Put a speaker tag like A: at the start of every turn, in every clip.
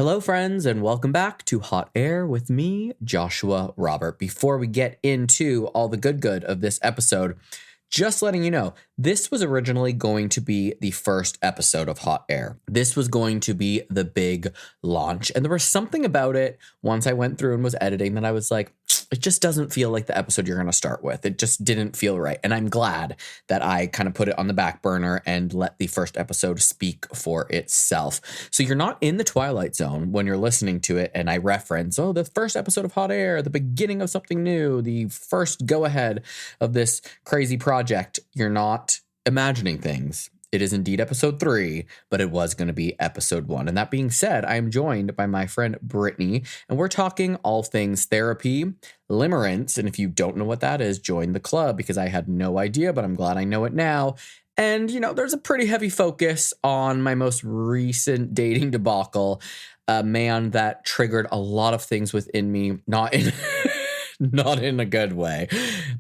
A: Hello, friends, and welcome back to Hot Air with me, Joshua Robert. Before we get into all the good of this episode, just letting you know, this was originally going to be the first episode of Hot Air. This was going to be the big launch. And there was something about it once I went through and was editing that I was like, it just doesn't feel like the episode you're going to start with. It just didn't feel right. And I'm glad that I kind of put it on the back burner and let the first episode speak for itself. So you're not in the Twilight Zone when you're listening to it and I reference, the first episode of Hot Air, the beginning of something new, the first go ahead of this crazy project. You're not imagining things. It is indeed episode 3, but it was going to be episode 1. And that being said, I am joined by my friend Brittany, and we're talking all things therapy, Limerence. And if you don't know what that is, join the club because I had no idea, but I'm glad I know it now. And, there's a pretty heavy focus on my most recent dating debacle, a man that triggered a lot of things within me, not in a good way.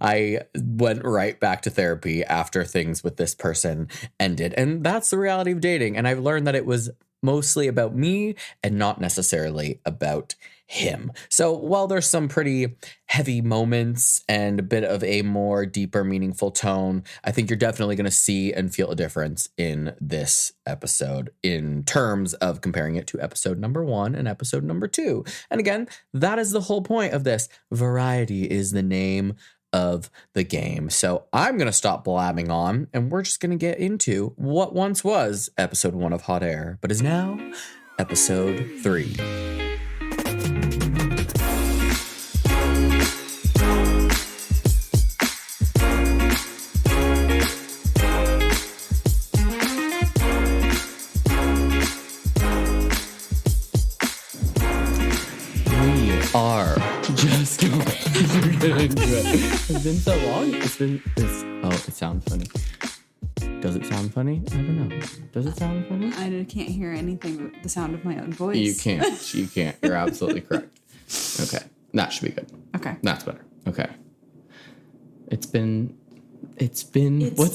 A: I went right back to therapy after things with this person ended. And that's the reality of dating. And I've learned that it was mostly about me and not necessarily about him. So while there's some pretty heavy moments and a bit of a more deeper, meaningful tone, I think you're definitely going to see and feel a difference in this episode in terms of comparing it to episode number 1 and episode number 2. And again, that is the whole point of this. Variety is the name of the game. So I'm going to stop blabbing on and we're just going to get into what once was episode 1 of Hot Air, but is now episode 3. Are just going to get into it. It's been so long. It sounds funny. Does it sound funny? I don't know. Does it sound funny?
B: I can't hear anything but the sound of my own voice.
A: You can't. You're absolutely correct. Okay. That should be good.
B: Okay.
A: That's better. Okay. It's been what's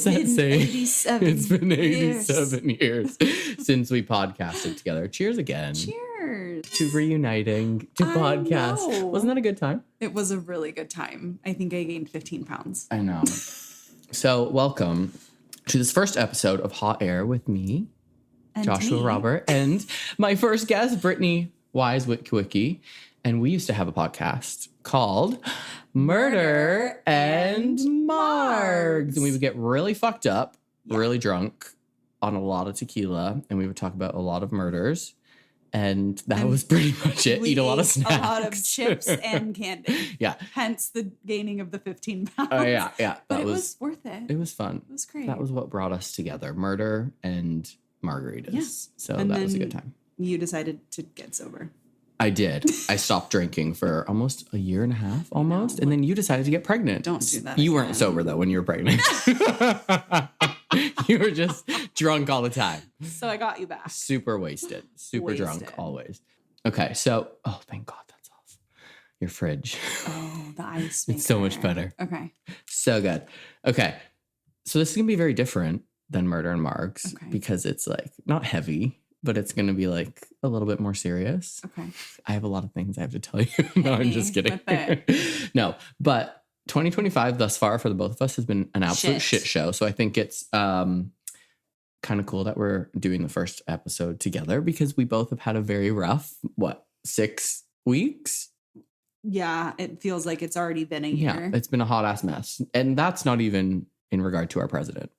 A: that saying?
B: 87
A: It's been 87 years since we podcasted together. Cheers again.
B: Cheers.
A: To reuniting, to podcast. Wasn't that a good time?
B: It was a really good time. I think I gained 15 pounds.
A: I know. So welcome to this first episode of Hot Air with me,
B: And
A: Joshua Robert, and my first guest, Brittany Witcowicki. And we used to have a podcast called Murder and Margs. And we would get really fucked up, really drunk on a lot of tequila, and we would talk about a lot of murders. And that was pretty much it. Eat a lot of snacks.
B: A lot of chips and candy.
A: Yeah.
B: Hence the gaining of the 15 pounds.
A: Oh, yeah.
B: But it was worth it.
A: It was fun.
B: It was great.
A: That was what brought us together. Murder and margaritas.
B: Yeah.
A: So
B: and
A: that was a good time.
B: You decided to get sober.
A: I did. I stopped drinking for almost a year and a half, almost. And then you decided to get pregnant.
B: Don't do that.
A: You weren't sober, though, when you were pregnant. You were just drunk all the time.
B: So I got you back.
A: Super wasted. Super drunk, always. Okay, so, thank God that's off. Your fridge.
B: Oh, the ice maker.
A: It's so much better.
B: Okay.
A: So good. Okay, so this is going to be very different than Murder and Margs because it's like not heavy, but it's going to be like a little bit more serious.
B: Okay.
A: I have a lot of things I have to tell you. No, I'm just kidding. No, but 2025 thus far for the both of us has been an absolute shit show. So I think it's kind of cool that we're doing the first episode together because we both have had a very rough, 6 weeks?
B: Yeah, it feels like it's already been a year.
A: Yeah, it's been a hot ass mess. And that's not even in regard to our president.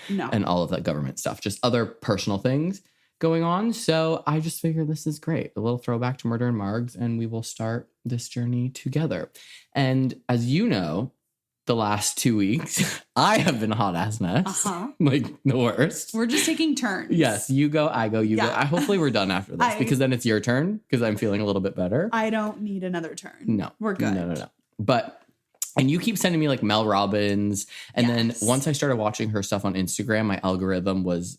B: No.
A: And all of that government stuff, just other personal things going on. So I just figured this is great. A little throwback to Murder and Margs, and we will start this journey together. And as you know, the last 2 weeks, I have been a hot ass mess. Like the worst.
B: We're just taking turns.
A: Yes, you go, I go, you go. Hopefully we're done after this because then it's your turn because I'm feeling a little bit better.
B: I don't need another turn.
A: No.
B: We're good.
A: No. And you keep sending me like Mel Robbins. And then once I started watching her stuff on Instagram, my algorithm was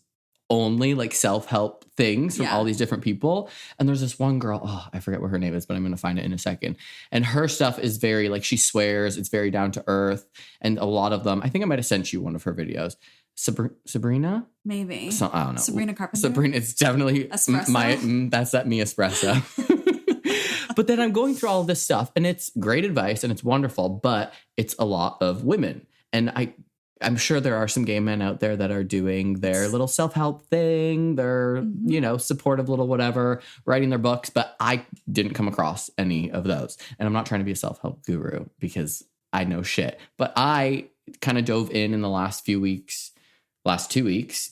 A: only like self-help things from all these different people. And there's this one girl, I forget what her name is, but I'm going to find it in a second. And her stuff is very like, she swears, it's very down to earth. And a lot of them, I think I might have sent you one of her videos. Sabrina?
B: Maybe.
A: So, I don't know.
B: Sabrina Carpenter.
A: Sabrina, it's definitely
B: Espresso?
A: that's that me espresso. But then I'm going through all of this stuff, and it's great advice and it's wonderful, but it's a lot of women. And I'm sure there are some gay men out there that are doing their little self-help thing, their, supportive little whatever, writing their books, but I didn't come across any of those. And I'm not trying to be a self-help guru because I know shit, but I kind of dove in the last 2 weeks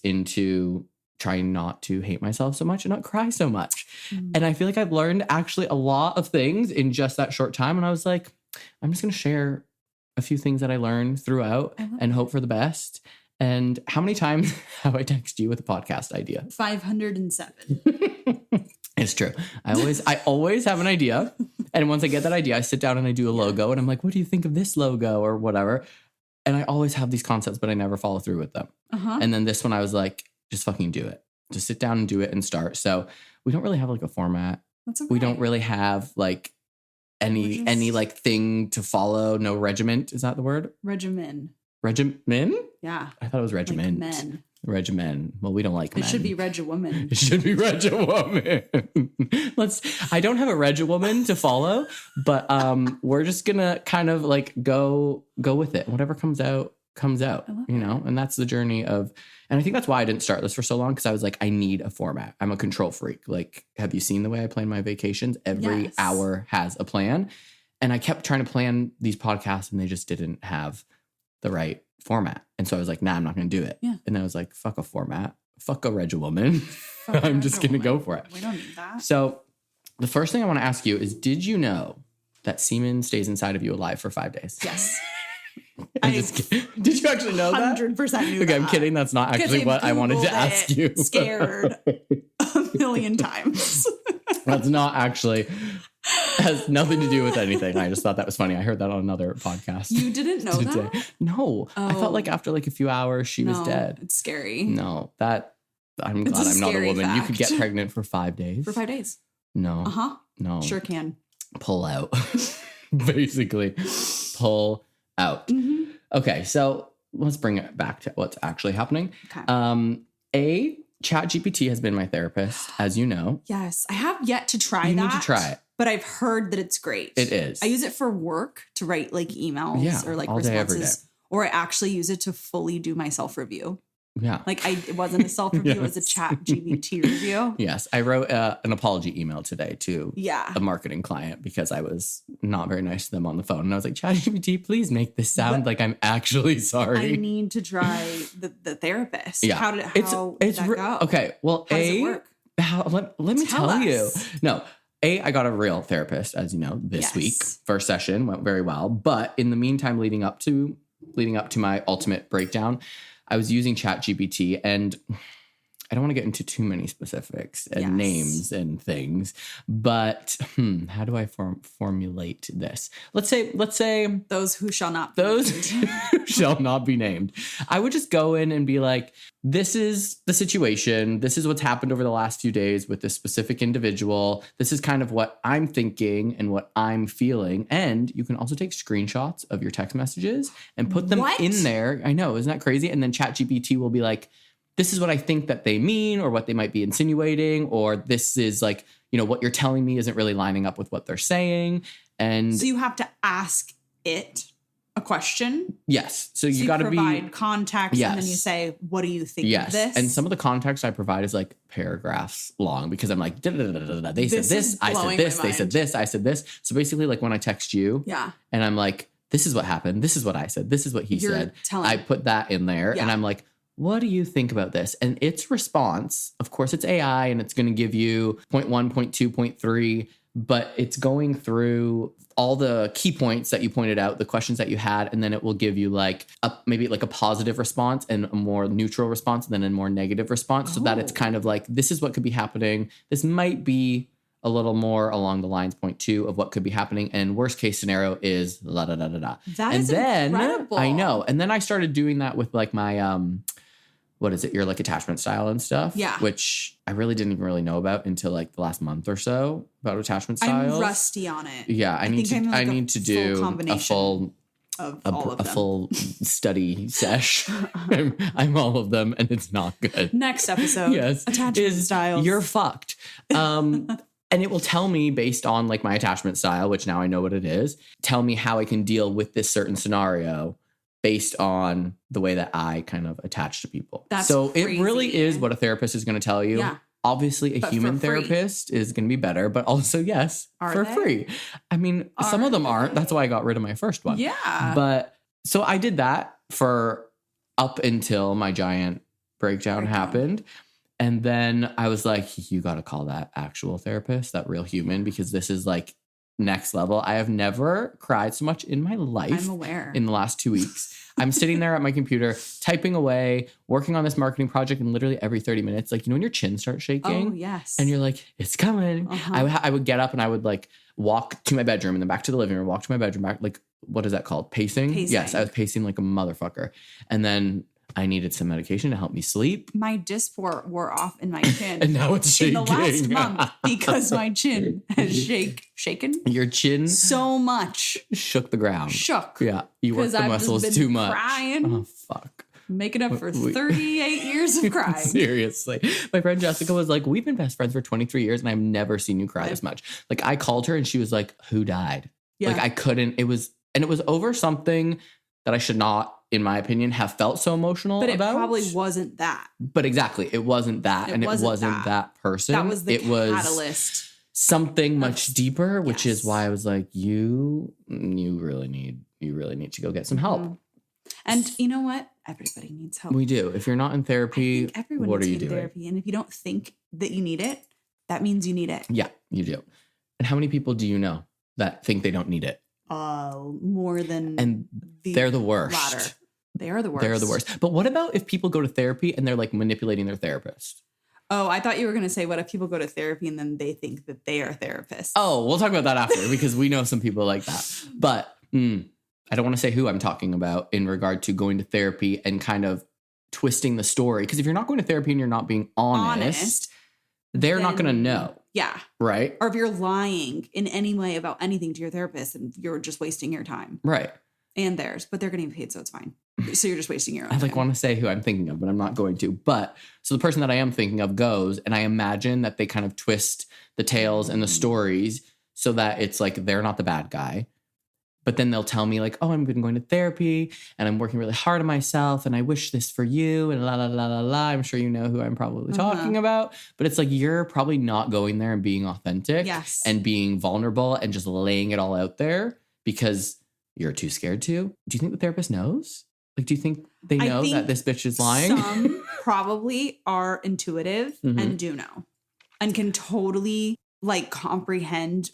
A: into trying not to hate myself so much and not cry so much. And I feel like I've learned actually a lot of things in just that short time. And I was like, I'm just going to share a few things that I learned throughout and hope for the best. And how many times have I texted you with a podcast idea?
B: 507.
A: It's true. I always have an idea. And once I get that idea, I sit down and I do a logo and I'm like, what do you think of this logo or whatever? And I always have these concepts, but I never follow through with them. And then this one, I was like, just fucking do it. Just sit down and do it and start. So we don't really have like a format. That's okay. We don't really have like any like thing to follow. No regiment. Is that the word?
B: Regimen.
A: Yeah. I thought it was regiment. Like men. Regimen. Well, we don't like men.
B: It should be reg-a-woman.
A: It should be reg-a-woman. I don't have a reg-a-woman to follow, but we're just gonna kind of like go with it. Whatever comes out, and that's the journey of, and I think that's why I didn't start this for so long, because I was like, I need a format. I'm a control freak. Like, have you seen the way I plan my vacations? Every hour has a plan. And I kept trying to plan these podcasts and they just didn't have the right format. And so I was like, nah, I'm not going to do it. Yeah. And I was like, fuck a format. Fuck a reg-a-woman. I'm just going to go for it.
B: We don't need that.
A: So the first thing I want to ask you is, did you know that semen stays inside of you alive for 5 days?
B: Yes.
A: Did you actually know that?
B: 100% knew that.
A: Okay, I'm kidding. That's not actually what I wanted to ask you.
B: Scared a million times.
A: That's not actually, has nothing to do with anything. I just thought that was funny. I heard that on another podcast.
B: You didn't know that?
A: No. Oh. I felt like after like a few hours, she was dead.
B: It's scary.
A: No, I'm glad I'm not a woman. Fact. You could get pregnant for 5 days.
B: For 5 days.
A: No.
B: Uh-huh.
A: No.
B: Sure can.
A: Pull out. Basically. Pull out. Mm-hmm. Okay, so let's bring it back to what's actually happening. Okay. ChatGPT has been my therapist, as you know.
B: Yes, I have yet to try that.
A: You need to try it.
B: But I've heard that it's great.
A: It is.
B: I use it for work to write like emails or like all responses. Day, every day. Or I actually use it to fully do my self-review.
A: Yeah.
B: Like it wasn't a self-review, it was a ChatGPT review.
A: Yes. I wrote an apology email today to a marketing client because I was not very nice to them on the phone. And I was like, ChatGPT, please make this sound like I'm actually sorry.
B: I need to try the therapist.
A: Yeah.
B: How did that go?
A: Okay. Well,
B: how does it work?
A: Let me tell you. No. I got a real therapist, as you know, this week. First session went very well. But in the meantime, leading up to my ultimate breakdown, I was using ChatGPT, and I don't want to get into too many specifics and names and things, but how do I formulate this? Let's say
B: those who shall not
A: shall not be named. I would just go in and be like, this is the situation. This is what's happened over the last few days with this specific individual. This is kind of what I'm thinking and what I'm feeling. And you can also take screenshots of your text messages and put them in there. I know, isn't that crazy? And then ChatGPT will be like, this is what I think that they mean, or what they might be insinuating, or this is like, what you're telling me isn't really lining up with what they're saying. And
B: so you have to ask it a question.
A: Yes. So you got to
B: provide context, and then you say, what do you think of this?
A: And some of the context I provide is like paragraphs long, because I'm like, they said this, I said this, they said this, I said this. So basically, like when I text you and I'm like, this is what happened, this is what I said, this is what he said. I put that in there and I'm like, what do you think about this? And its response, of course, it's AI and it's going to give you 0.1, 0.2, 0.3, but it's going through all the key points that you pointed out, the questions that you had, and then it will give you like maybe like a positive response and a more neutral response, and then a more negative response, so that it's kind of like, this is what could be happening. This might be a little more along the lines 0.2 of what could be happening, and worst case scenario is la da da da da.
B: That is incredible.
A: I know. And then I started doing that with like my what is it? Your like attachment style and stuff.
B: Yeah.
A: Which I really didn't even really know about until like the last month or so about attachment styles.
B: I'm rusty on it.
A: Yeah. I need to do a full
B: all of them.
A: A full study sesh. I'm all of them, and it's not good.
B: Next episode.
A: Yes.
B: Attachment styles.
A: You're fucked. And it will tell me based on like my attachment style, which now I know what it is, tell me how I can deal with this certain scenario based on the way that I kind of attach to people.
B: That's
A: so
B: crazy.
A: It really is what a therapist is going to tell you.
B: Yeah.
A: Obviously, a human therapist is going to be better, but also, yes, for free. I mean, some of them aren't. That's why I got rid of my first one.
B: Yeah.
A: But so I did that for up until my giant breakdown happened. And then I was like, you got to call that actual therapist, that real human, because this is like next level. I have never cried so much in my life.
B: I'm aware.
A: In the last 2 weeks. I'm sitting there at my computer, typing away, working on this marketing project, and literally every 30 minutes, like, you know, when your chin starts shaking?
B: Oh, yes.
A: And you're like, it's coming.
B: Uh-huh.
A: I would get up and I would like walk to my bedroom and then back to the living room, walk to my bedroom, back, like, what is that called? Pacing? Yes, I was pacing like a motherfucker. And then I needed some medication to help me sleep.
B: My Dysport wore off in my chin.
A: And now it's shaking.
B: In the last month because my chin has shaken.
A: Your chin?
B: So much.
A: Shook the ground.
B: Shook.
A: Yeah. You worked the muscles too much.
B: Crying.
A: Oh, fuck.
B: Making up for 38 years of crying.
A: Seriously. My friend Jessica was like, we've been best friends for 23 years and I've never seen you cry this much. Like, I called her and she was like, who died? Yeah. Like, I couldn't. It was over something that I should not, in my opinion, have felt so emotional about.
B: But it probably wasn't that.
A: But exactly. It wasn't that. It wasn't that person.
B: That was the catalyst.
A: Something much deeper, which is why I was like, you really need to go get some help.
B: And you know what? Everybody needs help.
A: We do. If you're not in therapy,
B: everyone
A: what are you
B: doing? Therapy. And if you don't think that you need it, that means you need it.
A: Yeah, you do. And how many people do you know that think they don't need it?
B: More than
A: and they're the worst.
B: Latter. They are the worst.
A: They're the worst. But what about if people go to therapy and they're like manipulating their therapist?
B: Oh, I thought you were going to say, what if people go to therapy and then they think that they are therapists?
A: Oh, we'll talk about that after because we know some people like that. But I don't want to say who I'm talking about in regard to going to therapy and kind of twisting the story. Because if you're not going to therapy and you're not being honest they're not going to know.
B: Yeah.
A: Right?
B: Or if you're lying in any way about anything to your therapist and you're just wasting your time.
A: Right.
B: And theirs, but they're getting paid, so it's fine. So you're just wasting your own
A: time. I want to say who I'm thinking of, but I'm not going to. But so the person that I am thinking of goes, and I imagine that they kind of twist the tales and the stories so that it's like they're not the bad guy. But then they'll tell me like, oh, I'm going to therapy and I'm working really hard on myself and I wish this for you and la, la, la, la, la. I'm sure you know who I'm probably talking about. But it's like you're probably not going there and being authentic and being vulnerable and just laying it all out there because you're too scared to. Do you think the therapist knows? Like, do you think they know that this bitch is lying?
B: Some probably are intuitive and do know and can totally like comprehend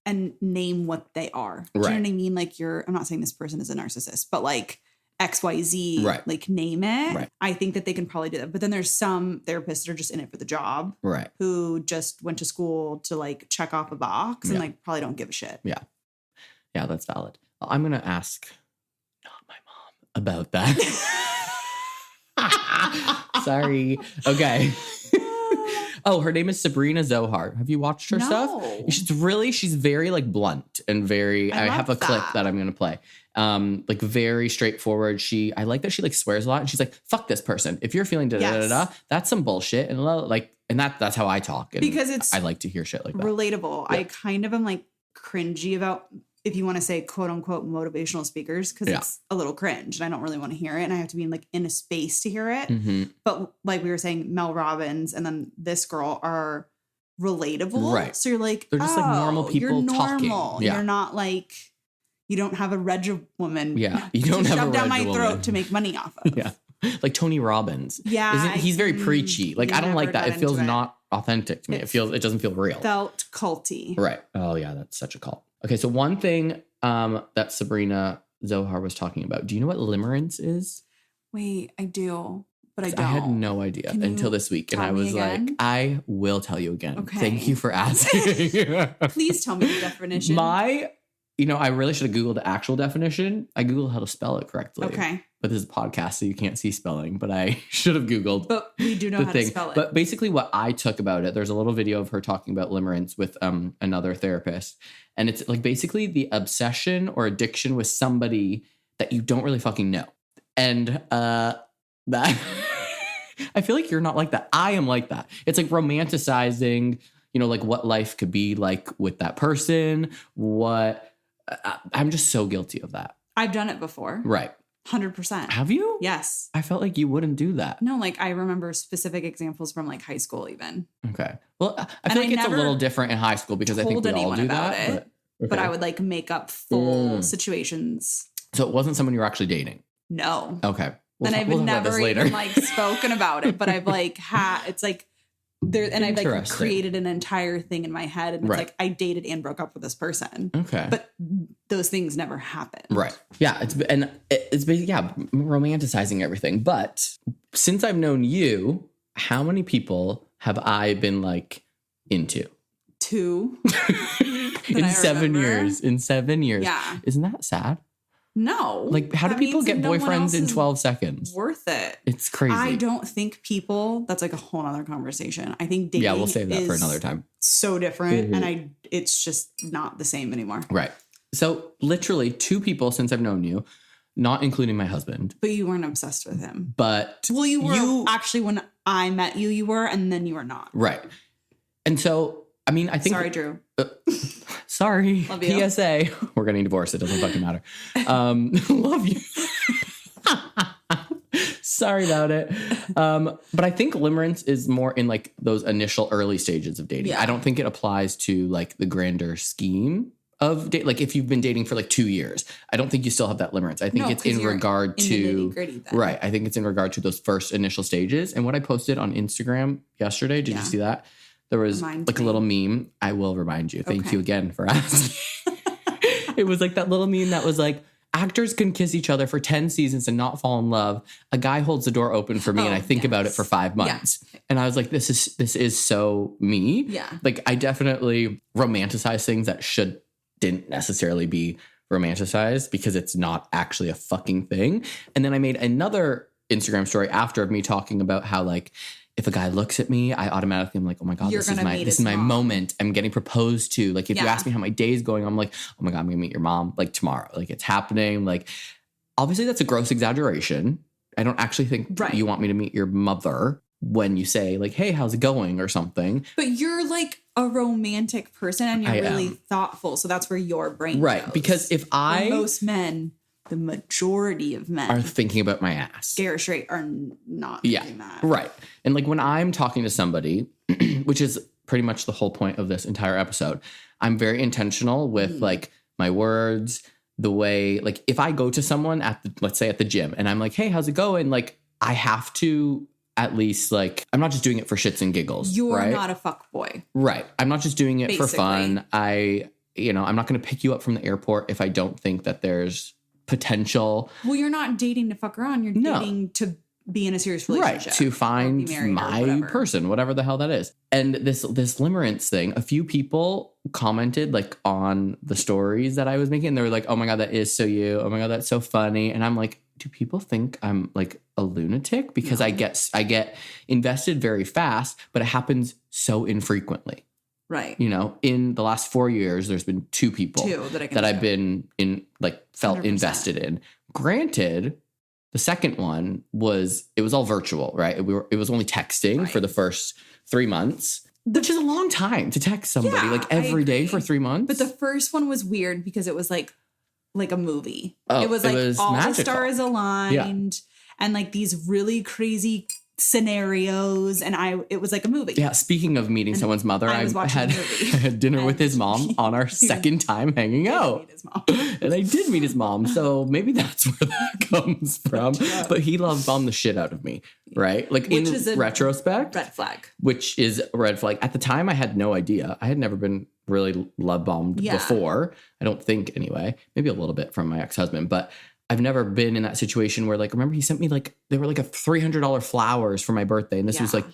B: and name what they are. Do you know what I mean? Like I'm not saying this person is a narcissist, but like XYZ, like name it. Right. I think that they can probably do that. But then there's some therapists that are just in it for the job. Right. Who just went to school to like check off a box and like probably don't give a shit.
A: Yeah. Yeah, that's valid. I'm going to ask not my mom about that. Sorry. Okay. Oh, her name is Sabrina Zohar. Have you watched her stuff? She's very like blunt and very, I have a clip that I'm going to play. Like very straightforward. I like that she like swears a lot and she's like, fuck this person. If you're feeling that's some bullshit. And like, and that's how I talk. And
B: because I
A: like to hear shit like that.
B: Relatable. Yeah. I kind of am like cringy about, if you want to say quote unquote motivational speakers, because it's a little cringe and I don't really want to hear it. And I have to be like in a space to hear it. Mm-hmm. But like we were saying, Mel Robbins and then this girl are relatable. Right. So you're like,
A: they're just like normal people
B: you're
A: talking.
B: Yeah. You're not like, you don't have a reg woman.
A: Yeah. You don't have a
B: down my throat to make make off of.
A: Yeah. Like Tony Robbins.
B: Yeah.
A: He's very preachy. Like I don't like that. It feels not authentic to me. It doesn't feel real.
B: Felt culty.
A: Right. Oh yeah. That's such a cult. Okay, so one thing that Sabrina Zohar was talking about. Do you know what limerence is?
B: Wait, I do, but I don't.
A: I had no idea until this week. And I was like, I will tell you again. Okay. Thank you for asking.
B: Please tell me the definition.
A: I really should have Googled the actual definition. I Googled how to spell it correctly.
B: Okay.
A: But this is a podcast, so you can't see spelling. But I should have Googled.
B: But we do know how to spell it.
A: But basically what I took about it, there's a little video of her talking about limerence with another therapist. And it's like basically the obsession or addiction with somebody that you don't really fucking know. And that I feel like you're not like that. I am like that. It's like romanticizing, you know, like what life could be like with that person. I'm just so guilty of that.
B: I've done it before.
A: Right.
B: 100%.
A: Have you?
B: Yes.
A: I felt like you wouldn't do that.
B: No, like I remember specific examples from like high school even.
A: Okay. Well, I feel like it's a little different in high school because I think we all do that.
B: But I would like make up full situations.
A: So it wasn't someone you were actually dating?
B: No.
A: Okay.
B: And I've never even like spoken about it, but I've like it's like there, and I've like created an entire thing in my head, and it's like I dated and broke up with this person.
A: Okay.
B: But those things never happened.
A: Right. Yeah. It's basically, romanticizing everything. But since I've known you, how many people have I been like into?
B: 2.
A: In 7 years. In 7 years.
B: Yeah.
A: Isn't that sad?
B: No.
A: Like, how do people get boyfriends in 12 seconds?
B: Worth it.
A: It's crazy.
B: I don't think that's like a whole other conversation. I think dating
A: we'll save that for another time.
B: So different. And it's just not the same anymore.
A: Right. So literally 2 people since I've known you, not including my husband.
B: But you weren't obsessed with him.
A: But
B: well, you were actually when I met you, you were, and then you were not.
A: Right. And so, I mean, I think.
B: Sorry, Drew.
A: Sorry.
B: Love you.
A: PSA. We're getting divorced. It doesn't fucking matter. Love you. Sorry about it. But I think limerence is more in like those initial early stages of dating. Yeah. I don't think it applies to like the grander scheme of date. Like if you've been dating for like 2 years, I don't think you still have that limerence. I think it's in regard to, right. I think it's in regard to those first initial stages. And what I posted on Instagram yesterday, did you see that? There was like a little meme. I will remind you. Thank you again for asking. It was like that little meme that was like, actors can kiss each other for 10 seasons and not fall in love. A guy holds the door open for me and I think about it for 5 months. Yeah. And I was like, this is so me.
B: Yeah.
A: Like I definitely romanticize things that didn't necessarily be romanticized because it's not actually a fucking thing. And then I made another Instagram story after of me talking about how like, if a guy looks at me, I automatically am like, oh my God, this is my moment. I'm getting proposed to. Like, if you ask me how my day is going, I'm like, oh my God, I'm going to meet your mom like tomorrow. Like, it's happening. Like, obviously, that's a gross exaggeration. I don't actually think you want me to meet your mother when you say, like, hey, how's it going or something.
B: But you're like a romantic person and you're really thoughtful. So that's where your brain goes.
A: Because if
B: most men, the majority of men
A: are thinking about my ass.
B: Scared straight are not thinking that.
A: Right. And like when I'm talking to somebody, which is pretty much the whole point of this entire episode, I'm very intentional with like my words, the way, like if I go to someone let's say at the gym and I'm like, hey, how's it going? Like I have to at least like, I'm not just doing it for shits and giggles.
B: You're not a fuck boy.
A: Right. I'm not just doing it for fun. I'm not going to pick you up from the airport if I don't think that there's potential.
B: Well, you're not dating to fuck around. You're dating to be in a serious relationship.
A: Right. To find my person, whatever the hell that is. And this limerence thing, a few people commented like on the stories that I was making. And they were like, oh my God, that is so you. Oh my God, that's so funny. And I'm like, do people think I'm like a lunatic? Because I get invested very fast, but it happens so infrequently.
B: Right.
A: You know, in the last 4 years, there's been 2 people that I've been felt 100%. Invested in. Granted, the second one it was all virtual, right? It was only texting for the first 3 months, which is a long time to text somebody like every day for 3 months.
B: But the first one was weird because it was like a movie.
A: Oh,
B: it was like all
A: magical.
B: The stars aligned and like these really crazy scenarios, and it was like a movie.
A: Yeah, speaking of meeting someone's mother, I had dinner with his mom on our second time hanging out. And I did meet his mom, so maybe that's where that comes from. But he love bombed the shit out of me, right? Like which in retrospect,
B: red flag.
A: Which is a red flag. At the time, I had no idea. I had never been really love bombed before. I don't think anyway. Maybe a little bit from my ex-husband, but I've never been in that situation where, like, remember he sent me, like, they were like a $300 flowers for my birthday. And this was like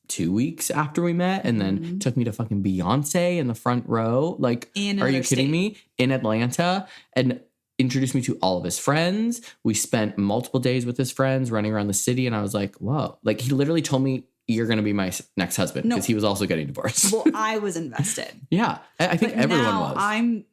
A: 2 weeks after we met. And then took me to fucking Beyonce in the front row. Like, are you kidding me? In Atlanta. And introduced me to all of his friends. We spent multiple days with his friends running around the city. And I was like, whoa. Like, he literally told me, you're going to be my next husband. Because he was also getting divorced.
B: Well, I was invested.
A: Yeah. I think everyone was.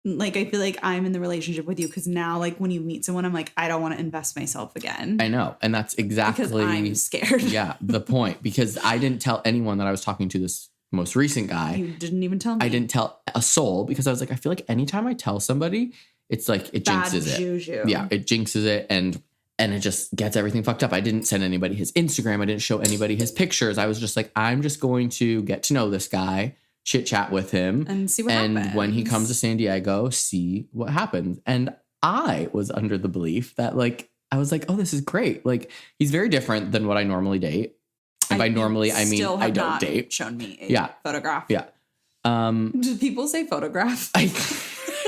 B: like, I feel like I'm in the relationship with you because now, like, when you meet someone, I'm like, I don't want to invest myself again.
A: I know. And that's exactly.
B: Because I'm scared.
A: Yeah, the point. Because I didn't tell anyone that I was talking to this most recent guy.
B: You didn't even tell me.
A: I didn't tell a soul because I was like, I feel like anytime I tell somebody, it's like it jinxes it.
B: Juju.
A: Yeah, it jinxes it and it just gets everything fucked up. I didn't send anybody his Instagram. I didn't show anybody his pictures. I was just like, I'm just going to get to know this guy, chit chat with him,
B: and see what happens.
A: And when he comes to San Diego, see what happens. And I was under the belief that, like, I was like, oh, this is great. Like, he's very different than what I normally date. And by normally, I mean I don't date.
B: Shown me a photograph.
A: Yeah.
B: Do people say photograph?
A: I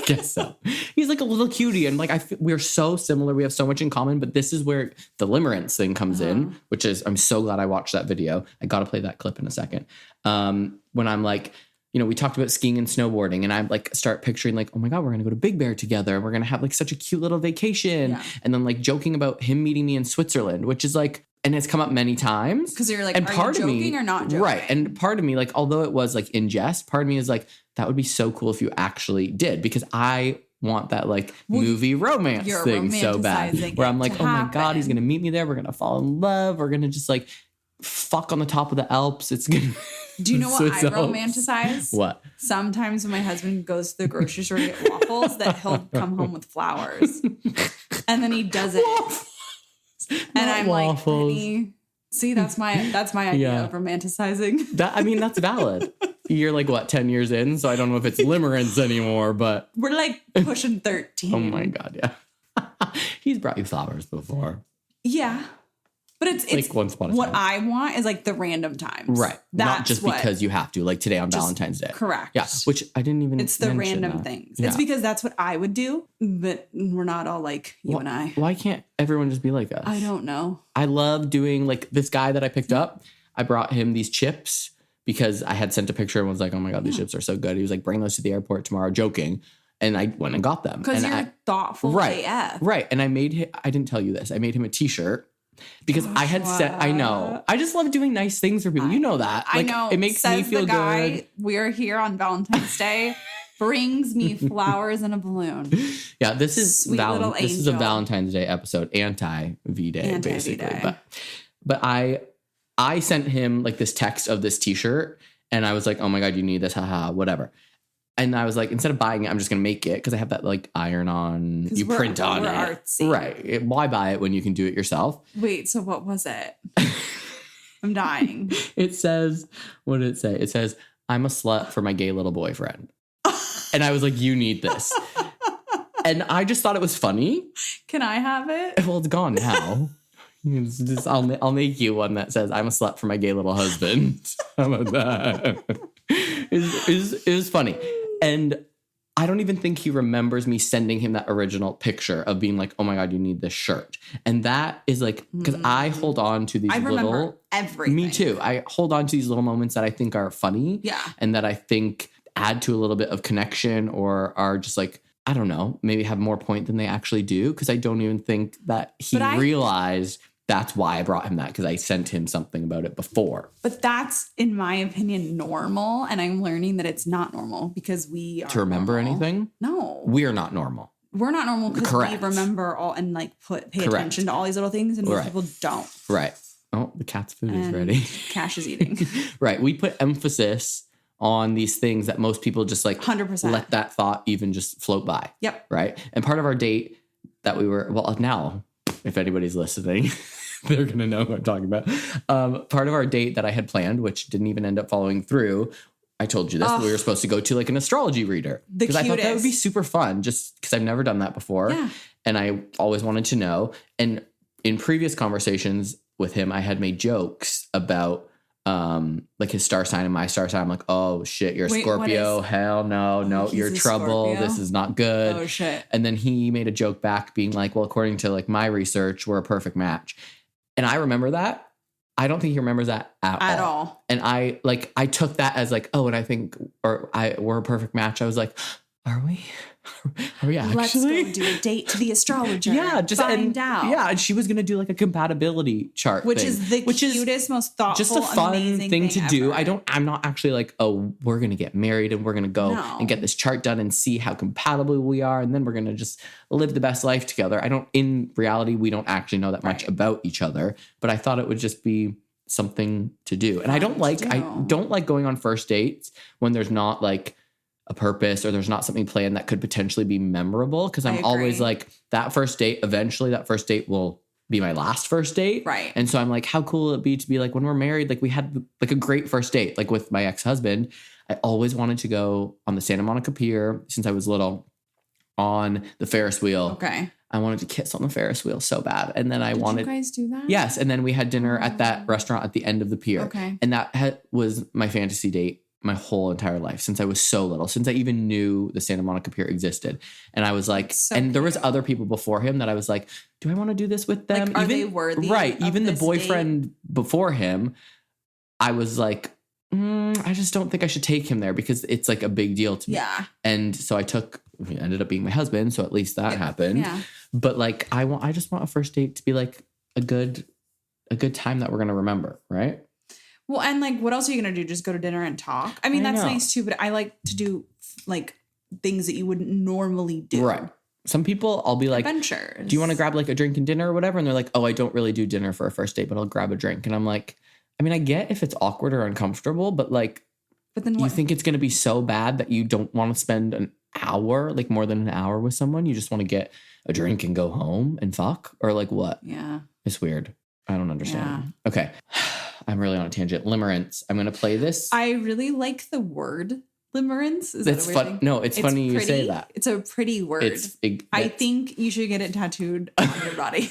A: guess so. He's like a little cutie, and like we're so similar. We have so much in common. But this is where the Limerence thing comes in, which is I'm so glad I watched that video. I got to play that clip in a second. When I'm like, you know, we talked about skiing and snowboarding, and I like start picturing like, oh my God, we're gonna go to Big Bear together. We're gonna have like such a cute little vacation, and then like joking about him meeting me in Switzerland, which is like. And it's come up many times.
B: Because you're like, and are you joking or not joking?
A: Right. And part of me, like, although it was like in jest, part of me is like, that would be so cool if you actually did. Because I want that like movie romance thing so bad. Where I'm like, oh my God, he's going to meet me there. We're going to fall in love. We're going to just like fuck on the top of the Alps. It's going to.
B: Do you know what I romanticize?
A: What?
B: Sometimes when my husband goes to the grocery store to get waffles, that he'll come home with flowers. And then he does it. And I'm waffles. Like, Brittany, see, that's my idea of romanticizing.
A: That's valid. You're like, what, 10 years in? So I don't know if it's Limerence anymore, but...
B: We're like pushing 13.
A: Oh my God, yeah. He's brought you flowers before.
B: Yeah. But it's
A: like once upon a time.
B: What I want is like the random times.
A: Right.
B: That's
A: not just because you have to, like today on Valentine's Day.
B: Correct.
A: Yeah. Which I didn't even
B: It's the random things. Yeah. It's because that's what I would do, but we're not all like you and I.
A: Why can't everyone just be like us?
B: I don't know.
A: I love doing like this guy that I picked up. I brought him these chips because I had sent a picture and was like, oh my God, these chips are so good. He was like, bring those to the airport tomorrow, joking. And I went and got them.
B: Because you're thoughtful.
A: Right.
B: AF.
A: Right. And I didn't tell you this. I made him a t-shirt. Because I had said, I know. I just love doing nice things for people. You know that. Like, I know. It makes me feel good.
B: We're here on Valentine's Day. Brings me flowers and a balloon.
A: Yeah, this is a Valentine's Day episode, anti-V-Day, basically. But I sent him like this text of this t-shirt, and I was like, oh my God, you need this, haha, whatever. And I was like, instead of buying it, I'm just going to make it because I have that like iron on, you print on it. Artsy. Right. Why buy it when you can do it yourself?
B: Wait, so what was it? I'm dying.
A: It says, what did it say? It says, I'm a slut for my gay little boyfriend. And I was like, you need this. And I just thought it was funny.
B: Can I have it?
A: Well, it's gone now. I'll make you one that says, I'm a slut for my gay little husband. How about that? It was funny. And I don't even think he remembers me sending him that original picture of being like, oh my God, you need this shirt. And that is like, because I hold on to these little...
B: everything.
A: Me too. I hold on to these little moments that I think are funny.
B: Yeah.
A: And that I think add to a little bit of connection or are just like, I don't know, maybe have more point than they actually do. Because I don't even think that he realized... That's why I brought him that, because I sent him something about it before.
B: But that's, in my opinion, normal. And I'm learning that it's not normal because we are.
A: To remember anything?
B: No.
A: We are not normal.
B: We're not normal because we remember all and like pay attention to all these little things, and most people don't.
A: Right. Oh, the cat's food is ready.
B: Cash is eating.
A: Right. We put emphasis on these things that most people just like
B: 100%
A: let that thought even just float by.
B: Yep.
A: Right. And part of our date that we were, well, now, if anybody's listening, they're going to know what I'm talking about. Part of our date that I had planned, which didn't even end up following through, I told you this, we were supposed to go to like an astrology reader. Because I thought that would be super fun just because I've never done that before.
B: Yeah.
A: And I always wanted to know. And in previous conversations with him, I had made jokes about like his star sign and my star sign. I'm like, oh shit, you're a Scorpio. Hell no, you're trouble. Scorpio? This is not good.
B: Oh shit.
A: And then he made a joke back being like, well, according to like my research, we're a perfect match. And I remember that. I don't think he remembers that at all. And I took that as like, oh, and I think, we're a perfect match. I was like, are we? Are we actually?
B: Let's go do a date to the astrologer.
A: Yeah,
B: just find out.
A: Yeah, and she was going to do like a compatibility chart
B: which
A: thing,
B: is the cutest, most thoughtful,
A: just a fun thing to do.
B: Ever.
A: I'm not actually like, oh, we're going to get married and we're going to go and get this chart done and see how compatible we are. And then we're going to just live the best life together. In reality, we don't actually know that much about each other, but I thought it would just be something to do. And I don't like going on first dates when there's not like a purpose or there's not something planned that could potentially be memorable. Cause I'm always like eventually that first date will be my last first date.
B: Right.
A: And so I'm like, how cool would it be to be like, when we're married, like we had like a great first date, like with my ex-husband. I always wanted to go on the Santa Monica Pier since I was little on the Ferris wheel.
B: Okay.
A: I wanted to kiss on the Ferris wheel so bad. And then
B: Did you guys do that?
A: Yes. And then we had dinner at that restaurant at the end of the pier.
B: Okay.
A: And that was my fantasy date my whole entire life since I was so little, since I even knew the Santa Monica Pier existed. And I was like, there was other people before him that I was like, do I want to do this with them?
B: Like, are they worthy?
A: Right. Even the boyfriend before him, I was like, I just don't think I should take him there because it's like a big deal to me.
B: Yeah.
A: And so he ended up being my husband. So at least that happened. Yeah. But like, I just want a first date to be like a good time that we're going to remember. Right.
B: Well, and like, what else are you going to do? Just go to dinner and talk? I mean, that's nice too, but I like to do like things that you wouldn't normally do.
A: Right. Some people, I'll be like,
B: adventures.
A: Do you want to grab like a drink and dinner or whatever? And they're like, oh, I don't really do dinner for a first date, but I'll grab a drink. And I'm like, I mean, I get if it's awkward or uncomfortable, but like,
B: then
A: you think it's going to be so bad that you don't want to spend an hour, like more than an hour with someone? You just want to get a drink and go home and fuck? Or like what?
B: Yeah.
A: It's weird. I don't understand. Yeah. Okay. I'm really on a tangent. Limerence. I'm going to play this.
B: I really like the word limerence. Is
A: it's
B: that a
A: fun.
B: Thing?
A: No, it's funny
B: pretty.
A: You say that.
B: It's a pretty word. I think you should get it tattooed on your body.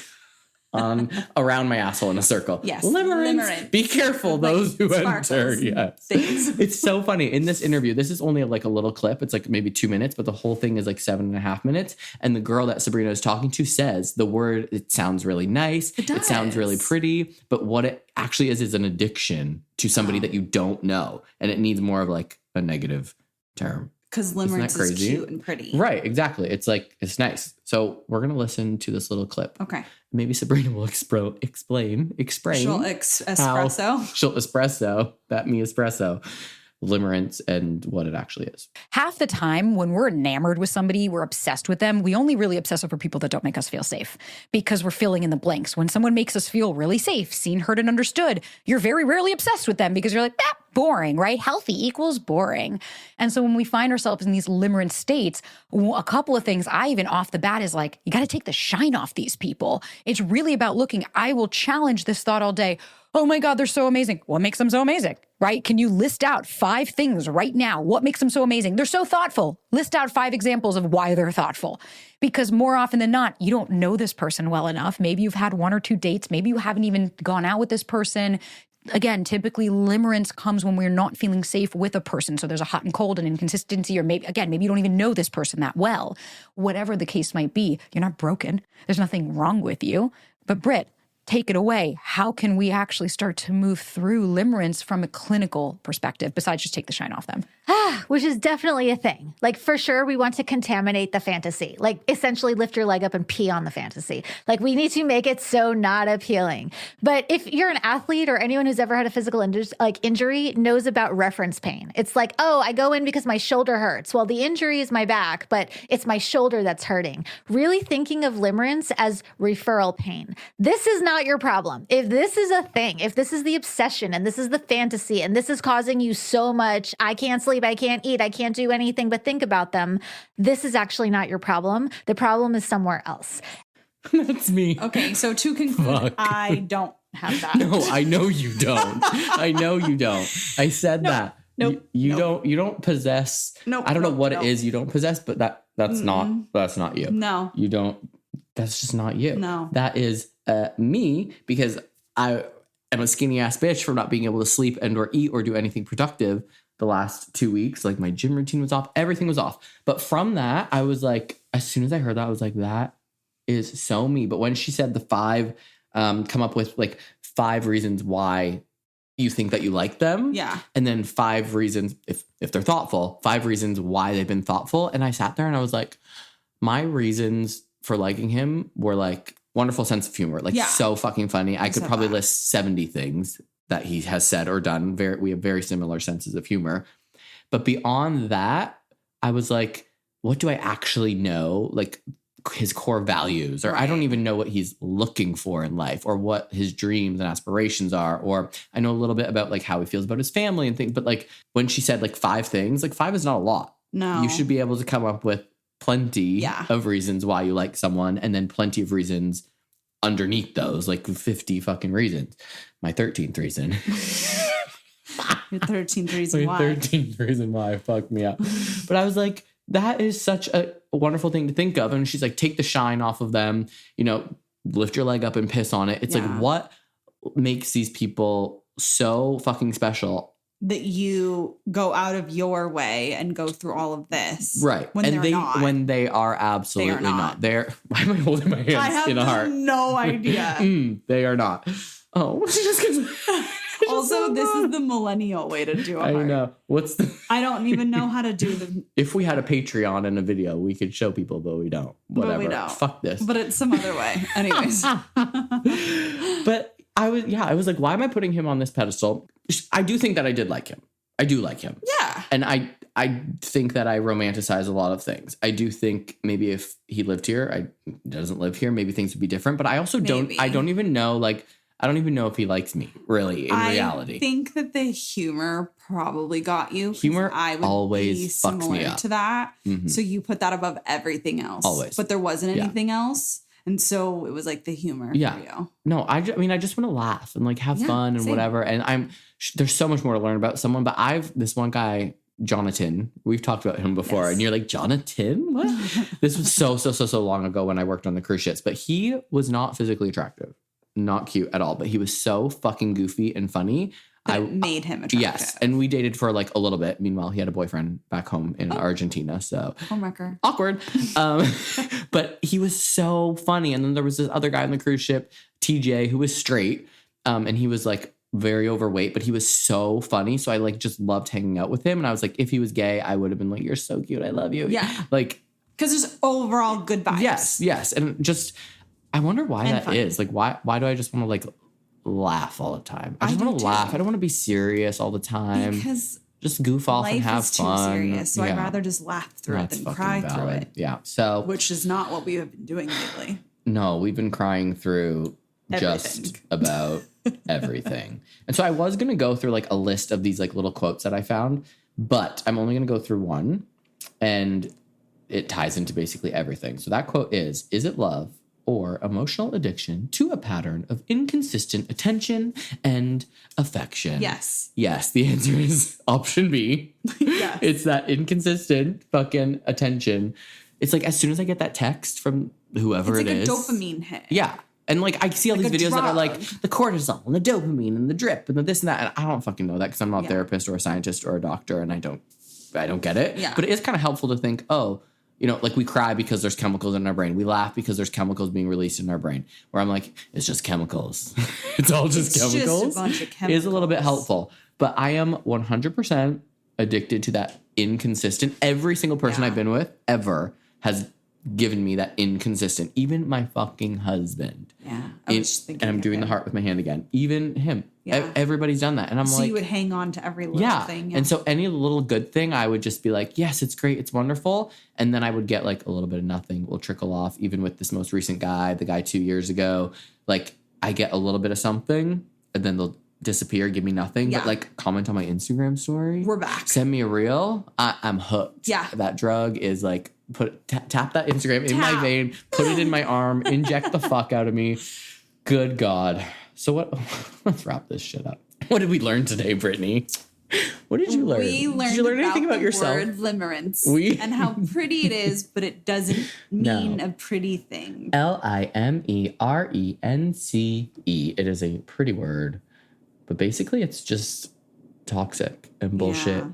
A: Around my asshole in a circle.
B: Yes.
A: Limerence. Be careful, those who enter. Yes. It's so funny. In this interview, this is only like a little clip. It's like maybe 2 minutes, but the whole thing is like 7.5 minutes. And the girl that Sabrina is talking to says the word, it sounds really nice. It sounds really pretty. But what it actually is an addiction to somebody that you don't know. And it needs more of like a negative term.
B: Because limerence is cute and pretty.
A: Right, exactly. It's like, it's nice. So we're going to listen to this little clip.
B: Okay.
A: Maybe Sabrina will explain.
B: She'll espresso.
A: She'll espresso, that me espresso, limerence and what it actually is.
C: Half the time when we're enamored with somebody, we're obsessed with them, we only really obsess over people that don't make us feel safe because we're filling in the blanks. When someone makes us feel really safe, seen, heard, and understood, you're very rarely obsessed with them because you're like, boring, right? Healthy equals boring. And so when we find ourselves in these limerence states, a couple of things I even off the bat is like, you got to take the shine off these people. It's really about looking. I will challenge this thought all day. Oh my God, they're so amazing. What makes them so amazing, right? Can you list out 5 things right now? What makes them so amazing? They're so thoughtful. List out 5 examples of why they're thoughtful. Because more often than not, you don't know this person well enough. Maybe you've had 1 or 2 dates. Maybe you haven't even gone out with this person. Again, typically limerence comes when we're not feeling safe with a person. So there's a hot and cold and inconsistency, or maybe you don't even know this person that well. Whatever the case might be, you're not broken. There's nothing wrong with you. But Britt, take it away. How can we actually start to move through limerence from a clinical perspective besides just take the shine off them?
D: Which is definitely a thing. Like, for sure, we want to contaminate the fantasy. Like, essentially lift your leg up and pee on the fantasy. Like, we need to make it so not appealing. But if you're an athlete or anyone who's ever had a physical injury knows about reference pain. It's like, oh, I go in because my shoulder hurts. Well, the injury is my back, but it's my shoulder that's hurting. Really thinking of limerence as referral pain. This is not your problem. If this is a thing, if this is the obsession and this is the fantasy and this is causing you so much, I can't sleep, I can't eat, I can't do anything but think about them, this is actually not your problem. The problem is somewhere else.
A: That's me.
B: Okay, so to conclude, I don't have that.
A: No, I know you don't. I know you don't. I said that.
B: Nope.
A: You don't possess.
B: Nope.
A: I don't know what it is you don't possess, but that's not you.
B: No.
A: You don't. That's just not you.
B: No.
A: That is me, because I am a skinny ass bitch for not being able to sleep and or eat or do anything productive the last 2 weeks. Like, my gym routine was off. Everything was off. But from that, I was like, as soon as I heard that, I was like, that is so me. But when she said the 5, come up with like 5 reasons why you think that you like them.
B: Yeah.
A: And then 5 reasons, if they're thoughtful, 5 reasons why they've been thoughtful. And I sat there and I was like, my reasons for liking him were like wonderful sense of humor, like so fucking funny. I could probably list 70 things that he has said or done. We have very similar senses of humor. But beyond that, I was like, what do I actually know? Like his core values, or I don't even know what he's looking for in life, or what his dreams and aspirations are. Or I know a little bit about like how he feels about his family and things. But like when she said like 5 things, like 5 is not a lot.
B: No.
A: You should be able to come up with plenty of reasons why you like someone, and then plenty of reasons underneath those, like 50 fucking reasons. My 13th reason.
B: Your 13th reason why.
A: 13th reason why fucked me up. But I was like, that is such a wonderful thing to think of. And she's like, take the shine off of them, you know, lift your leg up and piss on it. It's like, what makes these people so fucking special?
B: That you go out of your way and go through all of this.
A: Right.
B: When they're not.
A: When they are absolutely not. They're, why am I holding my hands in a heart?
B: I have no idea.
A: They are not. Oh,
B: also, this is the millennial way to do a heart.
A: I know.
B: I don't even know how to do them.
A: If we had a Patreon and a video, we could show people, but we don't. Whatever. But we don't. Fuck this.
B: But it's some other way. Anyways.
A: But I was like, why am I putting him on this pedestal? I do think that I did like him. I do like him.
B: Yeah.
A: And I think that I romanticize a lot of things. I do think maybe if he lived here, doesn't live here, maybe things would be different. But I also don't even know, like, I don't even know if he likes me, really, in reality.
B: I think that the humor probably got you.
A: Humor
B: I would
A: always
B: be
A: fucks
B: similar
A: me up.
B: to that. Mm-hmm. So you put that above everything else.
A: Always.
B: But there wasn't anything else. And so it was like the humor for you.
A: No, I mean, I just want to laugh and like have fun and whatever. And there's so much more to learn about someone. But this one guy, Jonathan, we've talked about him before. And you're like, Jonathan? What? This was so long ago when I worked on the cruise ships. But he was not physically attractive. Not cute at all, but he was so fucking goofy and funny.
B: I made him attractive.
A: Yes, and we dated for like a little bit. Meanwhile, he had a boyfriend back home in Argentina, so
B: homewrecker.
A: Awkward. But he was so funny. And then there was this other guy on the cruise ship, TJ, who was straight, and he was like very overweight, but he was so funny. So I like just loved hanging out with him. And I was like, if he was gay, I would have been like, you're so cute, I love you.
B: Yeah,
A: like
B: because there's overall good vibes.
A: Yes, and just. I wonder why that is. Like, why do I just want to, like, laugh all the time? I just want to laugh. I don't want to be serious all the time.
B: Because
A: just goof off and have fun.
B: Life is too serious, so I'd rather just laugh through it than cry through it.
A: Yeah, so.
B: Which is not what we have been doing lately.
A: No, we've been crying through just about everything. And so I was going to go through, like, a list of these, like, little quotes that I found, but I'm only going to go through one, and it ties into basically everything. So that quote is it love or emotional addiction to a pattern of inconsistent attention and affection?
B: Yes.
A: Yes, the answer is option B.
B: Yes.
A: It's that inconsistent fucking attention. It's like as soon as I get that text from whoever it is.
B: It's like a dopamine hit.
A: Yeah. And like I see all these videos that are like the cortisol and the dopamine and the drip and the this and that. And I don't fucking know that because I'm not a therapist or a scientist or a doctor and I don't get it.
B: Yeah.
A: But it is kind of helpful to think, you know, like we cry because there's chemicals in our brain. We laugh because there's chemicals being released in our brain. Where I'm like, it's just chemicals. It's all just chemicals.
B: Just a bunch of chemicals.
A: Is a little bit helpful. But I am 100% addicted to that inconsistent. Every single person I've been with ever has given me that inconsistent. Even my fucking husband.
B: Yeah. I was just thinking
A: and I'm doing the heart with my hand again. Even him. Yeah. Everybody's done that. And I'm like.
B: So you would hang on to every little thing.
A: Yeah. And so any little good thing, I would just be like, yes, it's great. It's wonderful. And then I would get like a little bit of nothing will trickle off. Even with this most recent guy, the guy 2 years ago, like I get a little bit of something and then they'll disappear, give me nothing. Yeah. But like comment on my Instagram story.
B: We're back.
A: Send me a reel. I'm hooked.
B: Yeah.
A: That drug is like tap that Instagram in my vein, put it in my arm, inject the fuck out of me. Good God. So let's wrap this shit up. What did we learn today, Brittany? What did you learn?
B: We learned
A: did you learn anything about yourself?
B: Word limerence and how pretty it is, but it doesn't mean a pretty thing.
A: Limerence. It is a pretty word, but basically it's just toxic and bullshit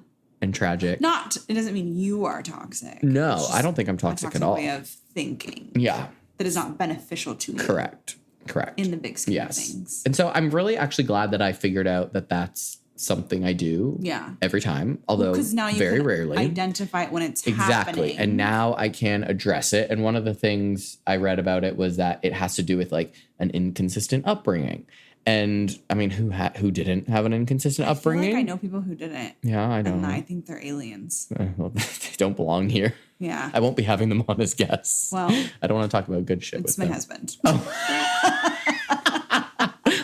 A: and tragic.
B: It doesn't mean you are toxic.
A: No, I don't think I'm toxic at all.
B: Way of thinking.
A: Yeah.
B: That is not beneficial to you.
A: Correct. Correct.
B: In the big scheme of things.
A: And so I'm really actually glad that I figured out that that's something I do every time, although
B: now you
A: very
B: can
A: rarely
B: identify it when it's happening.
A: And now I can address it. And one of the things I read about it was that it has to do with like an inconsistent upbringing. And I mean, who didn't have an inconsistent upbringing?
B: I know people who didn't.
A: Yeah, I know.
B: And I think they're aliens.
A: Well, they don't belong here.
B: Yeah.
A: I won't be having them on as guests.
B: Well,
A: I don't want to talk about good shit with them.
B: It's my husband.
A: Oh.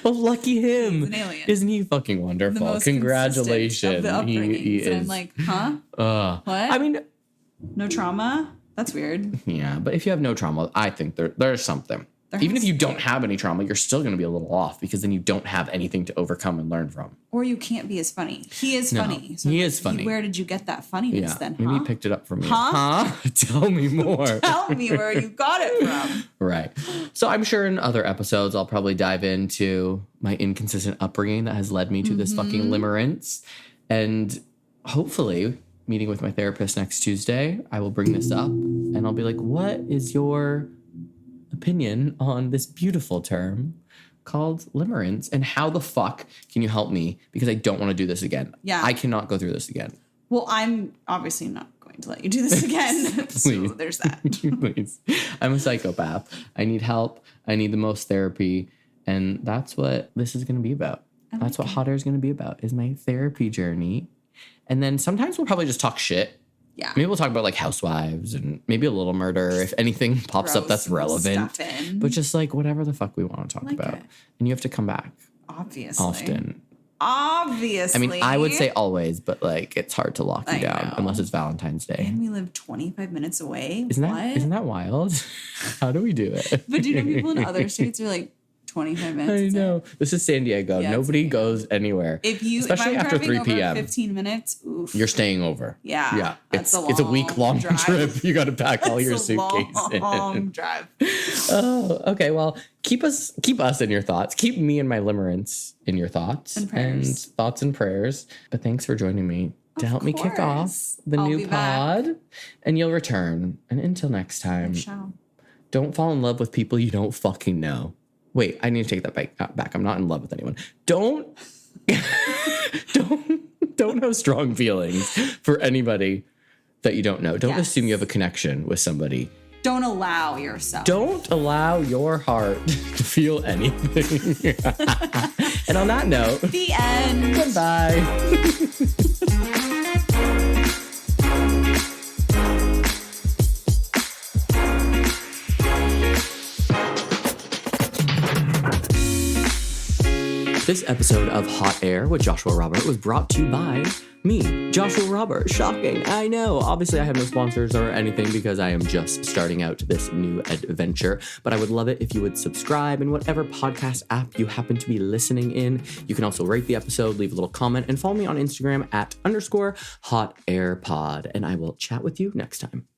A: Well, lucky him.
B: He's an alien.
A: Isn't he fucking wonderful?
B: The most
A: Congratulations.
B: Of the
A: He
B: so
A: is.
B: I'm like, huh? What?
A: I mean,
B: no trauma? That's weird.
A: Yeah, but if you have no trauma, I think there's something. Even if you don't have any trauma, you're still going to be a little off because then you don't have anything to overcome and learn from.
B: Or you can't be as funny. He is funny. So
A: he is funny.
B: Where did you get that funniness then?
A: Maybe he picked it up from me.
B: Huh?
A: Tell me more.
B: Tell me where you got it from.
A: Right. So I'm sure in other episodes, I'll probably dive into my inconsistent upbringing that has led me to this fucking limerence. And hopefully, meeting with my therapist next Tuesday, I will bring this up and I'll be like, what is your opinion on this beautiful term called limerence, and how the fuck can you help me, because I don't want to do this again. I cannot go through this again.
B: Well, I'm obviously not going to let you do this again. So there's that.
A: Please. I'm a psychopath. I need help. I need the most therapy, and that's what this is going to be about. That's what Hot Air is going to be about, is my therapy journey. And then sometimes we'll probably just talk shit.
B: Yeah.
A: Maybe we'll talk about like housewives and maybe a little murder if anything pops up that's relevant. But just like whatever the fuck we want to talk about. And you have to come back.
B: Obviously.
A: Often.
B: Obviously.
A: I mean, I would say always, but like it's hard to lock you down unless it's Valentine's Day.
B: And we live 25 minutes away.
A: Isn't that wild? How do we do it?
B: But do you know people in other states are like 25 minutes?
A: I know. This is San Diego. Nobody goes anywhere.
B: Especially after 3 p.m. 15 minutes, oof.
A: You're staying over.
B: Yeah.
A: It's a week-long trip. You got to pack all your suitcases in.
B: Long drive.
A: Oh, okay. Well, keep us in your thoughts. Keep me and my limerence in your thoughts and thoughts and prayers. But thanks for joining me to help me kick off the new pod. And you'll return. And until next time, don't fall in love with people you don't fucking know. Wait, I need to take that back. I'm not in love with anyone. Don't have strong feelings for anybody that you don't know. Don't assume you have a connection with somebody.
B: Don't allow yourself.
A: Don't allow your heart to feel anything. And on that note,
B: the end.
A: Goodbye. This episode of Hot Air with Joshua Robert was brought to you by me, Joshua Robert. Shocking, I know. Obviously, I have no sponsors or anything because I am just starting out this new adventure. But I would love it if you would subscribe in whatever podcast app you happen to be listening in. You can also rate the episode, leave a little comment, and follow me on Instagram @_hotairpod. And I will chat with you next time.